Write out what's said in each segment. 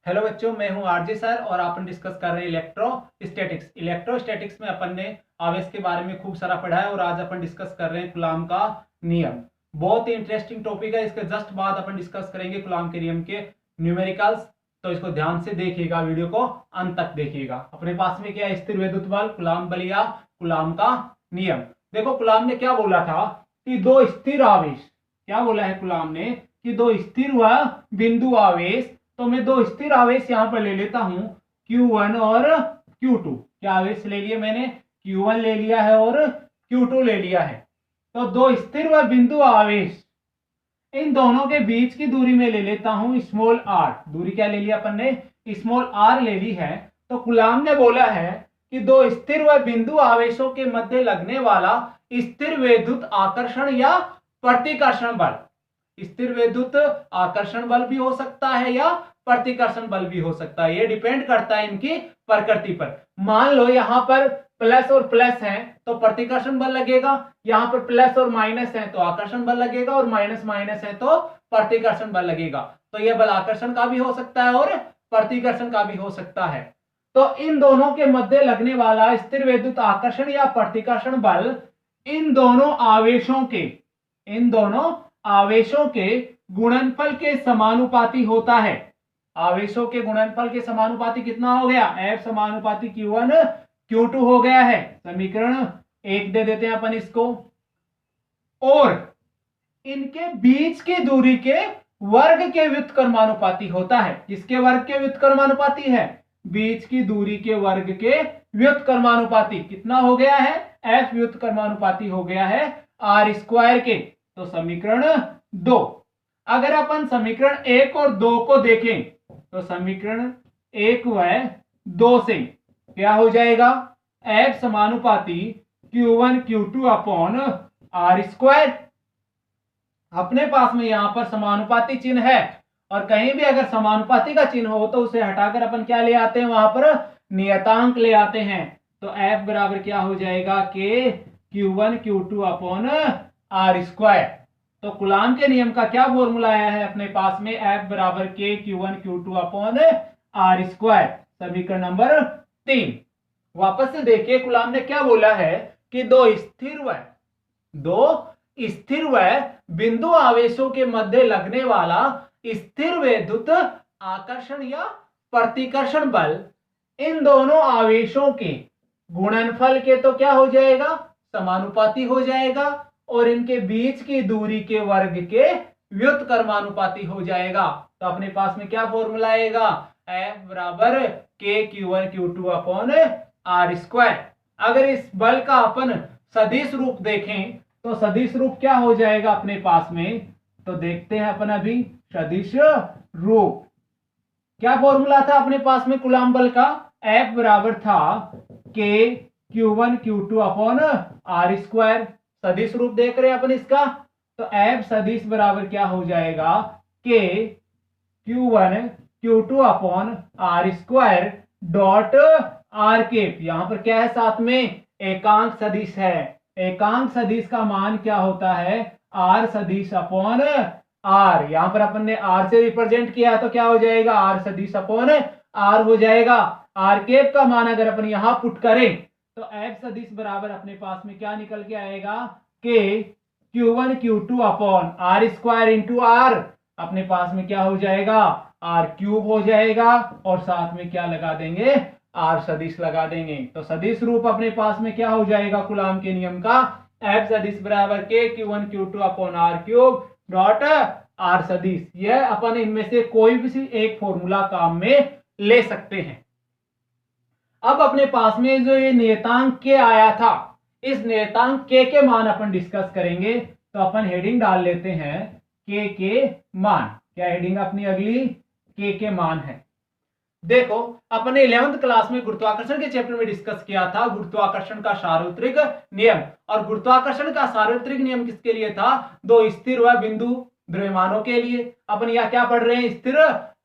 Hello बच्चों, मैं हूं आरजे सर और अपन डिस्कस कर रहे हैं इलेक्ट्रोस्टैटिक्स। इलेक्ट्रोस्टैटिक्स में अपन ने आवेश के बारे में खूब सारा पढ़ा है और आज अपन डिस्कस कर रहे हैं कूलॉम का नियम। बहुत ही इंटरेस्टिंग टॉपिक है। इसके जस्ट बाद अपन डिस्कस करेंगे कूलॉम के नियम के न्यूमेरिकल्स। तो इसको ध्यान से देखिएगा, वीडियो को अंत तक देखिएगा। अपने पास में क्या है? स्थिर विद्युत बल, कूलॉम बल या कूलॉम का नियम। देखो कूलॉम ने क्या बोला था कि दो स्थिर आवेश, क्या बोला है कूलॉम ने कि दो स्थिर व बिंदु आवेश। तो मैं दो स्थिर आवेश यहां पर ले लेता हूं, Q1 और Q2। क्या आवेश ले लिए मैंने? Q1 ले लिया है और Q2 ले लिया है। तो दो स्थिर व बिंदु आवेश, इन दोनों के बीच की दूरी में ले लेता हूं स्मॉल r। दूरी क्या ले लिया अपन ने? स्मॉल r ले ली है। तो कूलॉम ने बोला है कि दो स्थिर व बिंदु आवेशों के मध्य लगने वाला स्थिर विद्युत आकर्षण या प्रतिकर्षण बल, स्थिर विद्युत आकर्षण बल भी हो सकता है या प्रतिकर्षण बल भी हो सकता है, ये डिपेंड करता है इनकी प्रकृति पर। मान लो यहां पर प्लस और प्लस है तो प्रतिकर्षण बल लगेगा, यहां पर प्लस और माइनस है तो आकर्षण बल लगेगा, और माइनस माइनस है तो प्रतिकर्षण बल लगेगा। तो यह बल आकर्षण का भी हो सकता है और प्रतिकर्षण का भी हो सकता है। तो इन दोनों के मध्य लगने वाला स्थिर विद्युत आकर्षण या प्रतिकर्षण बल इन दोनों आवेशों के गुणनफल के समानुपाती होता है। आवेशों के गुणनफल के समानुपाती कितना हो गया? F समानुपाती Q1 Q2 हो गया है। समीकरण 1 दे देते हैं अपन इसको। और इनके बीच की दूरी के वर्ग के व्युत्क्रमानुपाती होता है। किसके वर्ग के व्युत्क्रमानुपाती है? बीच की दूरी के वर्ग के व्युत्क्रमानुपाती। कितना हो गया है? F व्युत्क्रमानुपाती हो गया है R स्क्वायर के। तो समीकरण 2। अगर अपन समीकरण 1 और 2 को देखें तो समीकरण 1 व 2 से क्या हो जाएगा? F समानुपाती Q1 Q2 upon R square. अपने पास में यहां पर समानुपाती चिन्ह है, और कहीं भी अगर समानुपाती का चिन्ह हो तो उसे हटाकर अपन क्या ले आते हैं? वहां पर नियतांक ले आते हैं। तो F बराबर क्या हो जाएगा? K Q1 Q2 upon R square. तो कूलॉम के नियम का क्या फॉर्मूला आया है अपने पास में? F बराबर K Q1 Q2 upon R square. समीकरण नंबर 3। वापस से देखिए कूलॉम ने क्या बोला है कि दो स्थिर व बिंदु आवेशों के मध्य लगने वाला स्थिर विद्युत आकर्षण या प्रतिकर्षण बल इन दोनों आवेशों के गुणनफल के तो क्या हो जाएगा? समानुपाती हो जाएगा, और इनके बीच की दूरी के वर्ग के व्युत्क्रमानुपाती हो जाएगा। तो अपने पास में क्या फॉर्मूला आएगा? F बराबर K Q1 Q2 upon R square. अगर इस बल का अपन सदिश रूप देखें तो सदिश रूप क्या हो जाएगा अपने पास में? तो देखते हैं अपन अभी सदिश रूप। क्या फॉर्मूला था अपने पास में कूलॉम बल का? F बराबर था K Q1 Q2 upon R square. सदिश रूप देख रहे हैं अपन इसका। तो F सदिश बराबर क्या हो जाएगा? K Q1 Q2 upon R square dot R cap. यहां पर क्या है? साथ में एकांक सदिश है। एकांक सदिश का मान क्या होता है? R सदिश अपॉन R। यहां पर अपन ने R से रिप्रेजेंट किया है तो क्या हो जाएगा? R सदिश अपॉन R हो जाएगा। R केप का मान अगर अपन यहां पुट करें तो F सदिश बराबर अपने पास में क्या निकल के आएगा? K Q1 Q2 upon R square into R। अपने पास में क्या हो जाएगा? R क्यूब हो जाएगा, और साथ में क्या लगा देंगे? R सदिश लगा देंगे। तो सदिश रूप अपने पास में क्या हो जाएगा कूलॉम के नियम का? F सदिश बराबर K Q1 Q2 upon R cube dot R सदिश। यह अपन इनमें से कोई भी एक फॉर्मूला काम में ले सकते हैं। अब अपने पास में जो ये नियतांक के आया था, इस नियतांक के मान अपन डिस्कस करेंगे। तो अपन हेडिंग डाल लेते हैं के मान। क्या हेडिंग अपनी अगली? के मान है। देखो अपने 11th क्लास में गुरुत्वाकर्षण के चैप्टर में डिस्कस किया था गुरुत्वाकर्षण का सार्वत्रिक नियम। और गुरुत्वाकर्षण का सार्वत्रिक नियम किसके लिए था? दो स्थिर व बिंदु द्रव्यमानों के लिए। अपन यह क्या पढ़ रहे हैं? स्थिर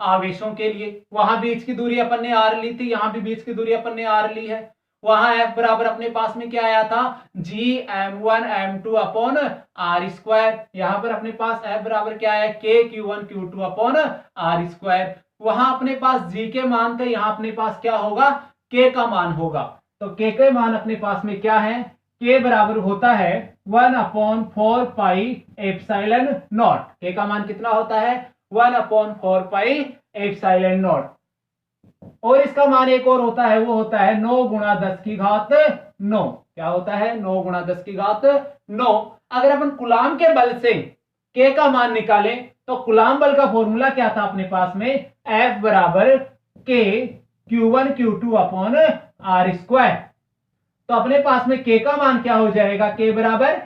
आवेशों के लिए। वहां बीच की दूरी अपन ने R ली थी, यहां भी बीच की दूरी अपन ने R ली है। वहां F बराबर अपने पास में क्या आया था? G m1 m2 upon R square. यहां पर अपने पास F बराबर क्या है? K Q1 Q2 upon R square. वहां अपने पास जी के मान थे, यहां अपने पास क्या होगा, के का मान होगा। तो के के मान अपने पास में क्या है, के बराबर होता है 1/4 पाई एप्सिलॉन नॉट। के का मान कितना होता है, 1/4 पाई एप्सिलॉन नॉट। और इसका मान एक और होता है, वो होता है 9 गुणा 10 की घात 9। क्या होता है, 9 गुणा 10 की घात 9। अगर अपन कूलाम के बल से के का मान निकालें तो कूलाम बल का फॉर्मूला क्या था अपने पास में, F बराबर के Q1 Q2 upon R square. तो अपने पास में के का मान क्या हो जाएगा, के बराबर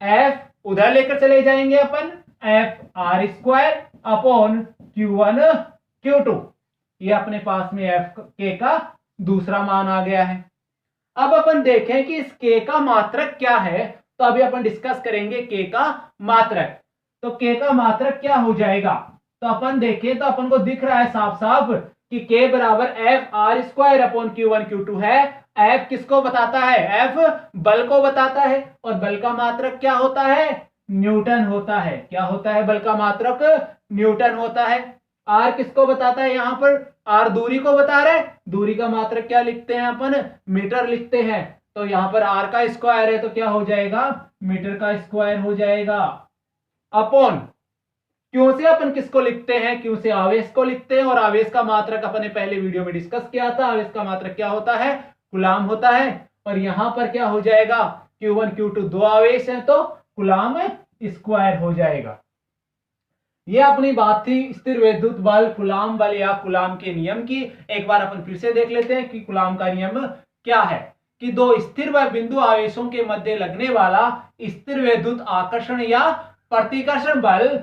F उधर लेकर चले जाएंगे अपन, F R square upon Q1 Q2। ये अपने पास में F के का दूसरा मान आ गया है। अब अपन देखें कि इस के का मात्रक क्या है, तो अभी अपन डिस्कस करेंगे के का मात्रक। तो के का मात्रक क्या हो जाएगा, तो अपन देखें तो अपन को दिख रहा है साफ साफ कि के बराबर F R square upon Q1 Q2 है। एफ किसको बताता है, एफ बल को बताता है, और बल का मात्रक क्या होता है, न्यूटन होता है। क्या होता है, बल का मात्रक न्यूटन होता है। आर किसको बताता है, यहां पर आर दूरी को बता रहे, दूरी का मात्रक क्या लिखते हैं अपन, मीटर लिखते हैं। तो यहां पर आर का स्क्वायर है तो क्या हो जाएगा, मीटर का स्क्वायर हो जाएगा। अपॉन क्यों से अपन किसको लिखते हैं, क्यों से आवेश को लिखते हैं, और आवेश का मात्रक अपने पहले वीडियो में डिस्कस किया था। आवेश का मात्रक क्या होता है, कूलाम होता है। और यहां पर क्या हो जाएगा, Q1 Q2 दो आवेश हैं तो कूलाम स्क्वायर हो जाएगा। यह अपनी बात थी स्थिर विद्युत बल, कूलाम बल या कूलाम के नियम की। एक बार अपन फिर से देख लेते हैं कि कूलाम का नियम क्या है, कि दो स्थिर व बिंदु आवेशों के मध्य लगने वाला स्थिर विद्युत आकर्षण या प्रतिकर्षण बल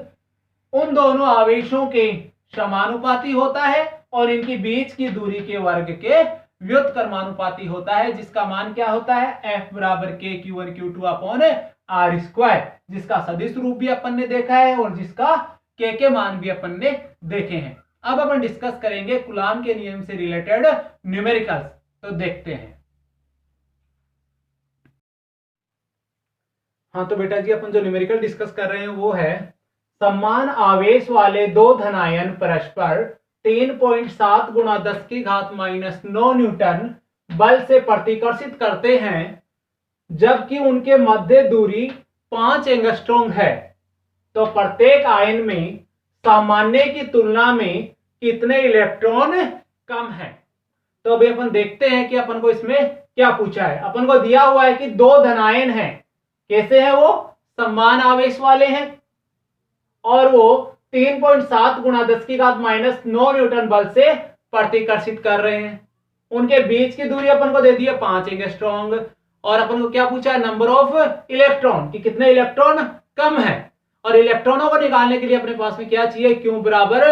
उन दोनों आवेशों के समानुपाती होता है और इनके बीच की दूरी के वर्ग के व्युत्क्रमानुपाती होता है, जिसका मान क्या होता है, F बराबर के Q1 Q2 upon R square, जिसका सदिश रूप भी अपन ने देखा है और जिसका के मान भी अपन ने देखे हैं। अब अपन डिस्कस करेंगे कूलाम के नियम से रिलेटेड न्यूमेरिकल्स। तो देखते हैं। हाँ तो बेटा जी, अपन जो न्यूमेरिकल डिस्कस कर रहे हैं वो है, समान आवेश वाले दो धनायन परस्पर 3.7 गुणा 10 की घात -9 न्यूटन बल से प्रतिकर्षित करते हैं, जबकि उनके मध्य दूरी 5 एंगस्ट्रॉम है। तो प्रत्येक आयन में सामान्य की तुलना में कितने इलेक्ट्रॉन कम है। तो अभी अपन देखते हैं कि अपन को इसमें क्या पूछा है। अपन को दिया हुआ है कि दो धनायन हैं, कैसे हैं वो, समान आवेश वाले हैं, और वो 3.7 गुणा 10 की घात -9 न्यूटन बल से प्रतिकर्षित कर रहे हैं। उनके बीच की दूरी अपन को दे दी है 5 एंगस्ट्रॉम, और अपन को क्या पूछा है, नंबर ऑफ इलेक्ट्रॉन, कि कितने इलेक्ट्रॉन कम है। और इलेक्ट्रॉनों को निकालने के लिए अपने पास में क्या चाहिए, Q बराबर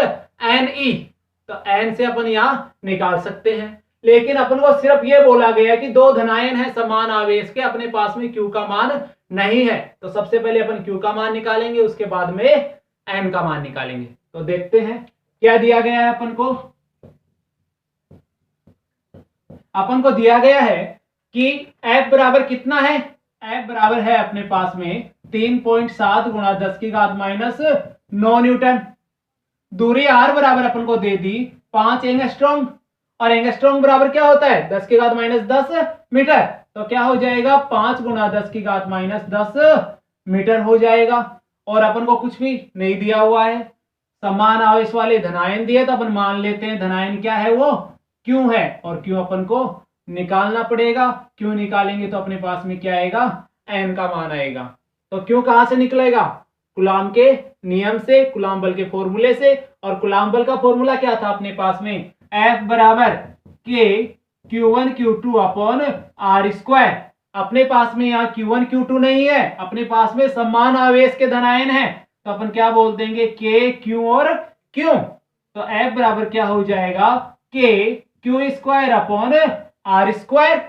Ne। तो N से अपन यहां निकाल सकते हैं, लेकिन अपन को सिर्फ ये बोला गया है कि दो धनायन है समान आवेश के, अपने पास में Q का मान नहीं है। तो सबसे पहले अपन Q का मान निकालेंगे, उसके बाद में N का मान निकालेंगे। तो देखते हैं क्या दिया गया है अपन को दिया गया है कि F बराबर कितना है, F बराबर है अपने पास में 3.7 गुणा 10 की घात -9 न्यूटन। दूरी R बराबर अपन को दे दी 5 एंगस्ट्रॉम, और एंगस्ट्रॉम बराबर क्या होता है, 10 की घात -10 मीटर। तो क्या हो जाएगा, 5 गुणा 10 की घात -10 मीटर हो जाएगा। और अपन को कुछ भी नहीं दिया हुआ है, समान आवेश वाले धनायन दिए, तो अपन मान लेते हैं धनायन क्या है, वो Q है, और Q अपन को निकालना पड़ेगा। Q निकालेंगे तो अपने पास में क्या आएगा, N का मान आएगा। तो Q कहां से निकलेगा, कूलाम के नियम से, कूलाम बल के फॉर्मूले से। और कूलाम बल का फॉर्मूला क्या था अपने पास में, F बराबर के Q1 Q2 upon R square. अपने पास में यहाँ Q1 Q2 नहीं है, अपने पास में समान आवेश के धनायन है, तो अपन क्या बोल देंगे, K Q और Q। तो F बराबर क्या हो जाएगा, K Q square upon R square.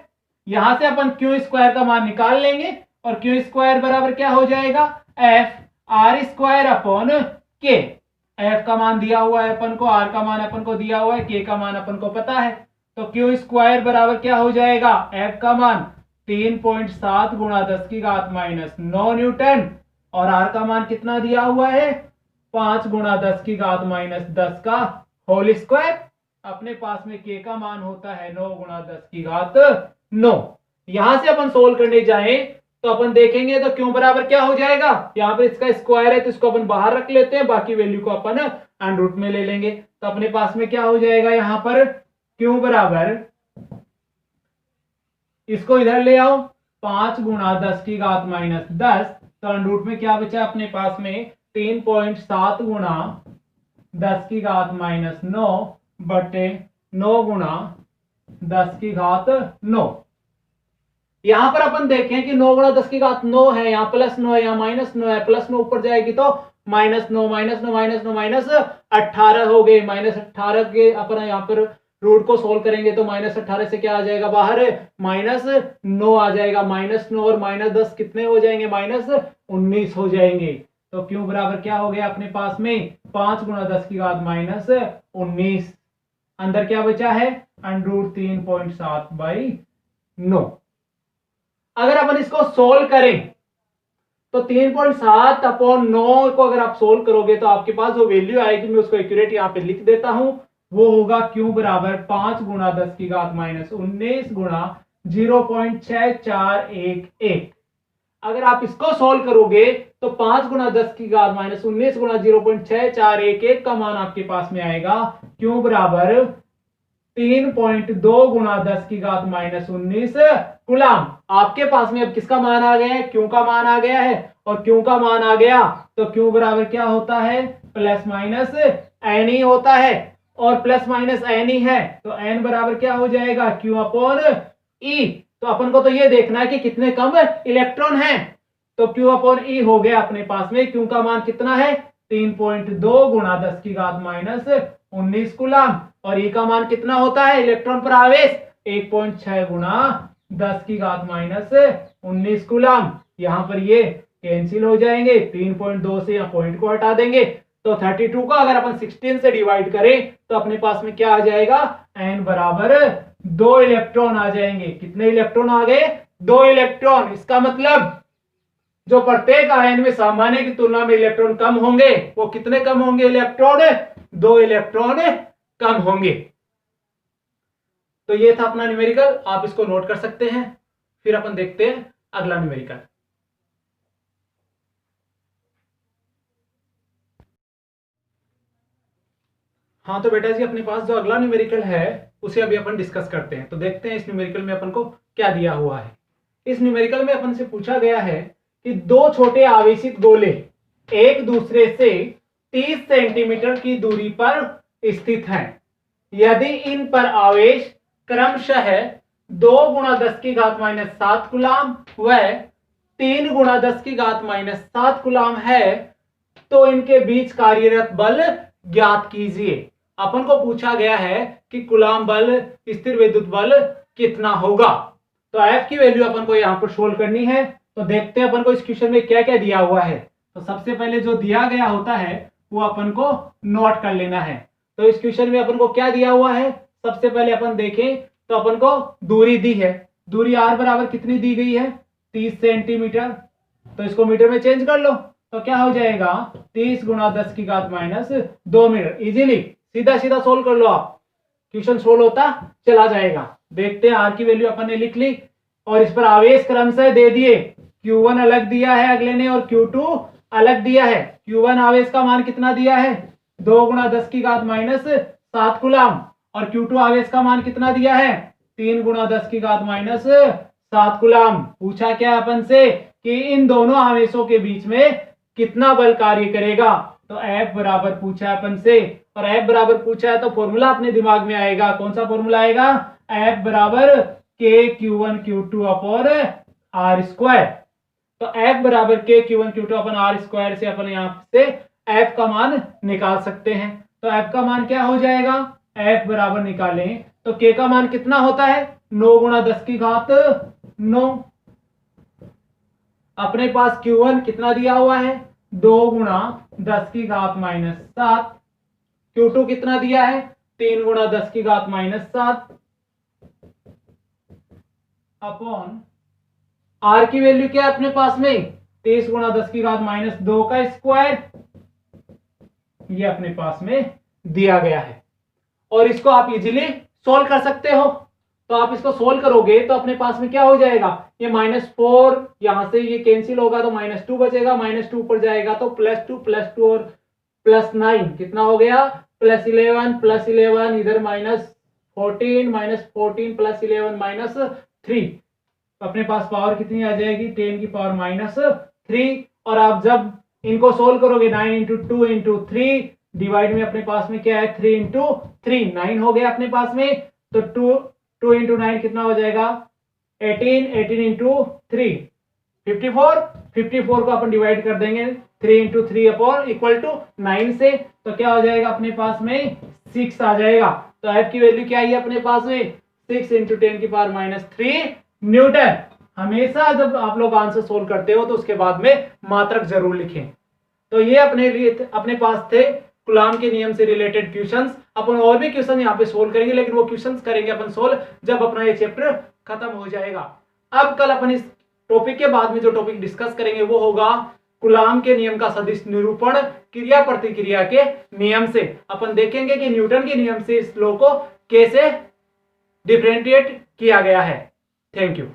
यहां से अपन Q स्क्वायर का मान निकाल लेंगे, और Q स्क्वायर बराबर क्या हो जाएगा, F R square upon K। F का मान दिया हुआ है अपन को, R का मान अपन को दिया हुआ है, K का मान अपन को पता है। तो Q स्क्वायर बराबर क्या हो जाएगा, F का मान 3.7 गुणा 10 की घात -9 न्यूटन, और R का मान कितना दिया हुआ है, 5 गुणा 10 की घात -10 का होल स्क्वायर। अपने पास में k का मान होता है 9 गुणा 10 की घात 9। यहां से अपन सोल्व करने जाएं तो अपन देखेंगे तो क्यों बराबर क्या हो जाएगा, यहाँ पर इसका स्क्वायर है तो इसको अपन बाहर रख लेते हैं, बाकी वैल्यू को अपन अंडर रूट में ले लेंगे। तो अपने पास में क्या हो जाएगा, यहाँ पर क्यों बराबर, इसको इधर ले आओ, 5 गुणा 10 की घात माइनस 10, तो अंडर रूट में क्या बचा अपने पास में 3.7 गुणा 10 की घात माइनस 9 बटे 9 गुणा 10 की घात 9। यहां पर अपन देखें कि 9 गुणा 10 की घात 9 है, यहाँ प्लस 9 है, यहाँ माइनस 9 है, प्लस 9 ऊपर जाएगी तो माइनस 9 माइनस 9 माइनस 9 माइनस 18 हो गए। माइनस 18 के अपन यहाँ पर रूट को सोल्व करेंगे तो माइनस 18 से क्या आ जाएगा बाहर, माइनस 9 आ जाएगा। माइनस 9 और माइनस 10 कितने हो जाएंगे, माइनस 19 हो जाएंगे। तो क्यों बराबर क्या हो गया अपने पास में 5 गुणा 10 की घात माइनस 19। अंदर क्या बचा है, अंडर रूट 3.7 बाई 9। अगर अपन इसको सोल्व करें तो 3.7 अपॉन 9 को अगर आप सोल्व करोगे तो आपके पास जो वैल्यू आएगी, मैं उसको एक्यूरेट यहां पे लिख देता हूं, वो होगा क्यू बराबर 5 गुणा 10 की घात माइनस 19 गुणा 0.6411। अगर आप इसको सोल्व करोगे तो 5 गुणा 10 की घात माइनस 19 गुणा 0.6411 का मान आपके पास में आएगा क्यू बराबर 3.2 गुणा 10 की घात माइनस 19 कूलम। आपके पास में अब किसका मान आ गया है, क्यू का मान आ गया है, और क्यू का मान आ गया तो क्यू बराबर क्या होता है, प्लस माइनस एन ही होता है, और प्लस माइनस एन ही है तो एन बराबर क्या हो जाएगा, क्यू अपॉन ई। तो अपन को तो ये देखना है कि कितने कम इलेक्ट्रॉन हैं, तो क्यू अपॉन ई हो गया अपने पास में, क्यू का मान कितना है 3.2 गुणा 10 की घात माइनस 19 कूलम, और ई का मान कितना होता है इलेक्ट्रॉन पर आवेश 1.6 गुणा 10 की घात माइनस 19 कूलम। यहां पर ये कैंसिल हो जाएंगे, 3.2 से यहाँ पॉइंट को हटा देंगे तो 32 को अगर अपन 16 से डिवाइड करें तो अपने पास में क्या आ जाएगा, एन बराबर 2 इलेक्ट्रॉन आ जाएंगे। कितने इलेक्ट्रॉन आ गए, 2 इलेक्ट्रॉन। इसका मतलब जो प्रत्येक आयन में सामान्य की तुलना में इलेक्ट्रॉन कम होंगे, वो कितने कम होंगे इलेक्ट्रॉन, 2 इलेक्ट्रॉन कम होंगे। तो ये था अपना न्यूमेरिकल, आप इसको नोट कर सकते हैं। फिर अपन देखते हैं अगला न्यूमेरिकल। हाँ तो बेटा जी अपने पास जो अगला न्यूमेरिकल है उसे अभी अपन डिस्कस करते हैं। तो देखते हैं इस न्यूमेरिकल में अपन को क्या दिया हुआ है। इस न्यूमेरिकल में अपन से पूछा गया है कि 2 छोटे आवेशित गोले एक दूसरे से 30 सेंटीमीटर की दूरी पर स्थित हैं। यदि इन पर आवेश क्रमशः 2 गुणा 10 की घात माइनस 7 कूलम व 3 गुणा 10 की घात माइनस 7 कूलम है तो इनके बीच कार्यरत बल ज्ञात कीजिए। अपन को पूछा गया है कि कूलम बल, स्थिर विद्युत बल कितना होगा। तो एफ की वैल्यू अपन को यहां पर सोल्व करनी है। तो देखते हैं अपन को इस क्वेश्चन में क्या क्या दिया हुआ है। तो सबसे पहले जो दिया गया होता है वो अपन को नोट कर लेना है। तो इस क्वेश्चन में अपन को क्या दिया हुआ है, सबसे पहले अपन देखें तो अपन को दूरी दी है। दूरी आर बराबर कितनी दी गई है, 30 सेंटीमीटर। तो इसको मीटर में चेंज कर लो तो क्या हो जाएगा, 30 गुणा 10 की घात माइनस 2 मीटर। इजीली सीधा सीधा सोल्व कर लो, आप क्वेश्चन सोल्व होता चला जाएगा। देखते हैं आर की वैल्यू अपन ने लिख ली और इस पर आवेश क्रमशः दे दिए। Q1 अलग दिया है अगले ने और Q2 अलग दिया है। Q1 आवेश का मान कितना दिया है, 2 गुणा 10 की घात माइनस 7 कूलम, और Q2 आवेश का मान कितना दिया है, 3 गुणा 10 की घात माइनस 7 कूलम। पूछा क्या अपन से कि इन दोनों आवेशों के बीच में कितना बल कार्य करेगा। तो F बराबर पूछा अपन से, और F बराबर पूछा है तो फॉर्मूला अपने दिमाग में आएगा। कौन सा फॉर्मूला आएगा, F बराबर KQ1 Q2 upon R square. तो F बराबर KQ1 Q2 upon R square से अपन यहां से F का मान निकाल सकते हैं। तो F का मान क्या हो जाएगा, F बराबर निकालें तो K का मान कितना होता है, 9 गुणा 10 की घात 9। अपने पास Q1 कितना दिया हुआ है, 2 गुणा 10 की घात माइनस 7। Q2 कितना दिया है, 3 गुणा 10 की घात माइनस 7 अपॉन आर की वैल्यू क्या है अपने पास में, 30 गुणा 10 की घात माइनस 2 का स्क्वायर। ये अपने पास में दिया गया है। और इसको आप इजीली सोल्व कर सकते हो। तो आप इसको सोल्व करोगे तो अपने पास में क्या हो जाएगा, ये -4 यहां से ये कैंसिल होगा तो -2 बचेगा, -2 पर जाएगा तो +2 और +9 कितना हो गया, +11 इधर -14 -3, अपने पास पावर कितनी आ जाएगी, 10 की पावर -3। और आप जब इनको सोल्व करोगे 9 इंटू 2 इंटू 3 डिवाइड में अपने पास में क्या है 3 इंटू 3 9 हो गया अपने पास में। तो 2 इंटू 9 कितना हो जाएगा 18 इंटू 3 54 को अपन डिवाइड कर देंगे 3 इंटू 3 अपॉन इक्वल टू 9 से, तो क्या हो जाएगा अपने पास में 6 आ जाएगा। तो एफ की वैल्यू क्या आई है अपने पास में 6 इंटू 10 की पावर -3 न्यूटन। हमेशा जब आप लोग आंसर सोल्व करते हो तो उसके बाद में मात्रक जरूर लिखें। तो ये अपने पास थे कूलाम के नियम से रिलेटेड क्वेश्चंस। अपन और भी क्वेश्चन यहाँ पे सोल्व करेंगे, लेकिन वो क्वेश्चंस करेंगे अपन सोल्व जब अपना ये चैप्टर खत्म हो जाएगा। अब कल अपन इस टॉपिक के बाद में जो टॉपिक डिस्कस करेंगे वो होगा कूलाम के नियम का सदिश निरूपण क्रिया प्रतिक्रिया के नियम से। अपन देखेंगे कि न्यूटन के नियम से इस लॉ को कैसे डिफरेंशिएट किया गया है। Thank you.